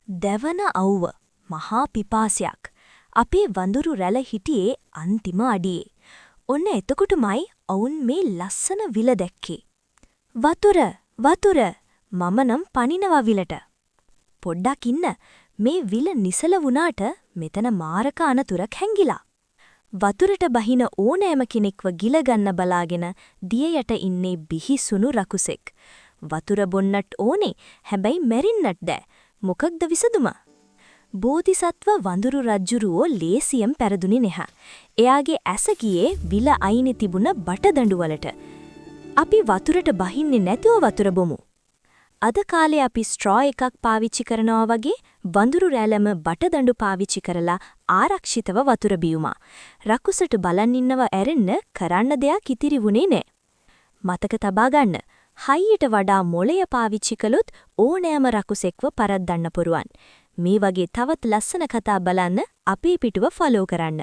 දෙවන අවුව මහා පිපාසයක්. අපේ වඳුරු රැළ හිටියේ අන්තිම අඩියේ. ඔන්න එතකොටමයි ඔවුන් මේ ලස්සන විල දැක්කේ. වතුර වතුර මම නම් පනිනවා විලට. පොඩ්ඩක් ඉන්න මේ විල නිසල වුණාට මෙතන මාරක අනතුරක් හැංගිලා. වතුරට බහින ඕනෑම කෙනෙක්ව ගිලගන්න බලාගෙන දිය යට ඉන්නේ බිහිසුණු රකුසෙක්. වතුර බොන්නට ඕනේ හැබැයි මැරින්නට දැ. මොකක්ද විසඳුම? බෝධිසත්ව වඳුරු රජ්ජුරුවෝ ලේසියෙන් පැරදුනේ නැහැ. එයාගේ ඇස ගියේ විල අයිනේ තිබුණ බටදඬුවලට. අපි වතුරට බහින්නේ නැතුව වතුර බොමු. අද කාලේ අපි ස්ට්‍රෝ එකක් පාවිච්චි කරනවා වගේ වඳුරු රැළම බටදඬු පාවිච්චි කරලා ආරක්ෂිතව වතුර බිවුමා. රකුසට බලන් ඉන්නව ඇරෙන්න කරන්න දෙයක් ඉතිරි වුණේ නැහැ. මතක තබා ගන්න. හයියට වඩා මොළය පාවිච්චි කළොත් ඕනෑම රකුසෙක්ව පරද්දන්න පුරුවන්. මේ වගේ තවත් ලස්සන කතා බලන්න අපේ පිටුව ෆලෝ කරන්න.